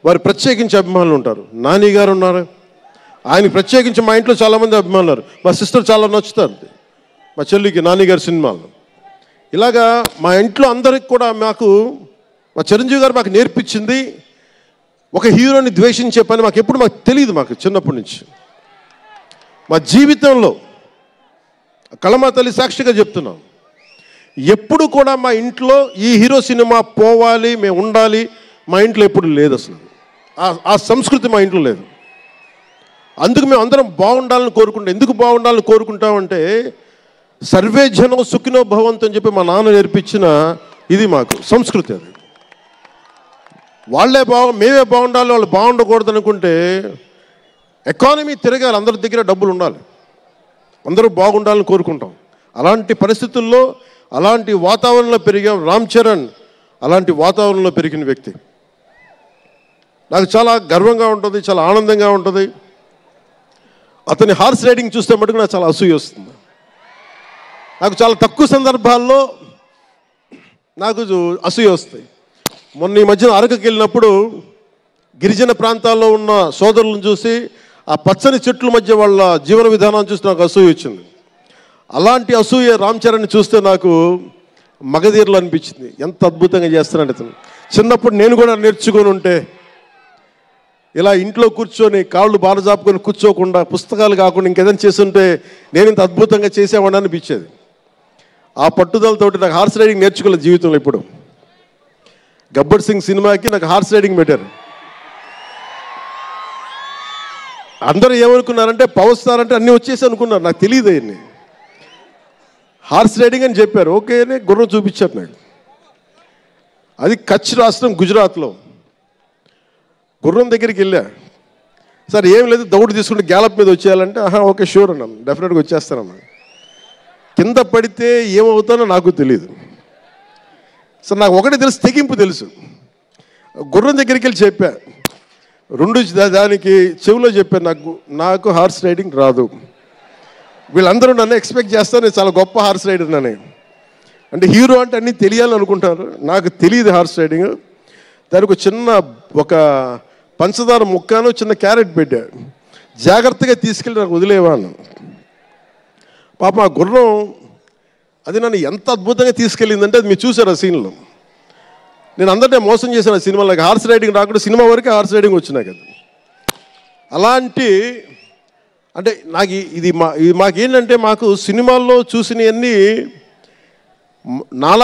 వారు ప్రత్యేకించి అభిమానులు ఉంటారు. నాని గారు ఉన్నారు, ఆయన ప్రత్యేకించి మా ఇంట్లో చాలామంది అభిమానులు. మా సిస్టర్ చాలా నచ్చుతారు మా చెల్లికి నాని గారి సినిమాలు. ఇలాగా మా ఇంట్లో అందరికి కూడా మా చిరంజీవి గారు మాకు నేర్పించింది ఒక హీరోని ద్వేషించే పని మాకు తెలియదు. మాకు చిన్నప్పటి నుంచి మా జీవితంలో కళమా తల్లి సాక్షిగా చెప్తున్నాం, ఎప్పుడు కూడా మా ఇంట్లో ఈ హీరో సినిమా పోవాలి, మేము ఉండాలి మా ఇంట్లో ఎప్పుడు లేదు. అసలు ఆ సంస్కృతి మా ఇంట్లో లేదు. అందుకు మేము అందరం బాగుండాలని కోరుకుంటాం. ఎందుకు బాగుండాలని కోరుకుంటామంటే సర్వే జనం సుఖినో భవంతు అని చెప్పి మా నాన్న నేర్పించిన ఇది మాకు సంస్కృతి. అది మేమే బాగుండాలి, వాళ్ళు బాగుండకూడదు అనుకుంటే ఎకానమీ తిరగాలి, అందరి దగ్గర డబ్బులు ఉండాలి, అందరూ బాగుండాలని కోరుకుంటాం. అలాంటి పరిస్థితుల్లో అలాంటి వాతావరణంలో పెరిగాం. రామ్ చరణ్ అలాంటి వాతావరణంలో పెరిగిన వ్యక్తి. నాకు చాలా గర్వంగా ఉంటుంది, చాలా ఆనందంగా ఉంటుంది. అతని హార్స్ రైడింగ్ చూస్తే మటుకు నాకు చాలా అసూయ వస్తుంది. నాకు చాలా తక్కువ సందర్భాల్లో నాకు అసూయ వస్తాయి. మొన్న ఈ మధ్యన అరకుకి వెళ్ళినప్పుడు గిరిజన ప్రాంతాల్లో ఉన్న సోదరులను చూసి ఆ పచ్చని చెట్ల మధ్య వాళ్ళ జీవన విధానాన్ని చూసి నాకు అసూయ వచ్చింది. అలాంటి అసూయ రామ్ చరణ్ని చూస్తే నాకు మగధీరలు అనిపించింది. ఎంత అద్భుతంగా చేస్తున్నాడు అతను. చిన్నప్పుడు నేను కూడా నేర్చుకొని ఉంటే ఇలా ఇంట్లో కూర్చొని కాళ్ళు బాలజాపుకొని కూర్చోకుండా పుస్తకాలు కాకుండా ఇంకేదైనా చేస్తుంటే నేను ఇంత అద్భుతంగా చేసేవాడిని అనిపించేది. ఆ పట్టుదలతోటి నాకు హార్స్ రైడింగ్ నేర్చుకోలేదు జీవితంలో. ఇప్పుడు గబ్బర్ సింగ్ సినిమాకి నాకు హార్స్ రైడింగ్ పెట్టారు. అందరూ ఏమనుకున్నారంటే పవర్ స్టార్ అంటే అన్నీ వచ్చేసి అనుకున్నారు. నాకు తెలియదు అయ్యి. హార్స్ రైడింగ్ అని చెప్పారు. ఓకే అని గుర్రం చూపించారు నాకు. అది కచ్ రాష్ట్రం గుజరాత్లో. గుర్రం దగ్గరికి వెళ్ళా. సార్ ఏం లేదు, దౌడు తీసుకుంటే గ్యాలప్ మీద వచ్చేయాలంటే ఓకే షూర్ అన్నాను, డెఫినెట్గా వచ్చేస్తానన్నా. కింద పడితే ఏమవుతానో నాకు తెలియదు. సార్ నాకు ఒకటి తెలుసు, తెగింపు తెలుసు. గుర్రం దగ్గరికి వెళ్ళి చెప్పా, దానికి చెవిలో చెప్పాను, నాకు హార్స్ రైడింగ్ రాదు. వీళ్ళందరూ నన్ను ఎక్స్పెక్ట్ చేస్తారు నేను చాలా గొప్ప హార్స్ రైడర్ అని. అంటే హీరో అంటే అన్నీ తెలియాలని అనుకుంటారు. నాకు తెలియదు హార్స్ రైడింగ్. దానికి ఒక పంచదార ముక్కను చిన్న క్యారెట్ పెట్టా, జాగ్రత్తగా తీసుకెళ్ళి నాకు వదిలేవాను. పాప ఆ గుర్రం అది నన్ను ఎంత అద్భుతంగా తీసుకెళ్ళిందంటే అది మీరు చూసారు ఆ సీన్లో. నేను అందరినీ మోసం చేశాను ఆ సినిమాలో. హార్స్ రైడింగ్ రాకుండా సినిమా వరకే హార్స్ రైడింగ్ వచ్చినా కదా. అలాంటి అంటే నాకు ఇది మాకేంటంటే మాకు సినిమాల్లో చూసినవన్నీ నాలా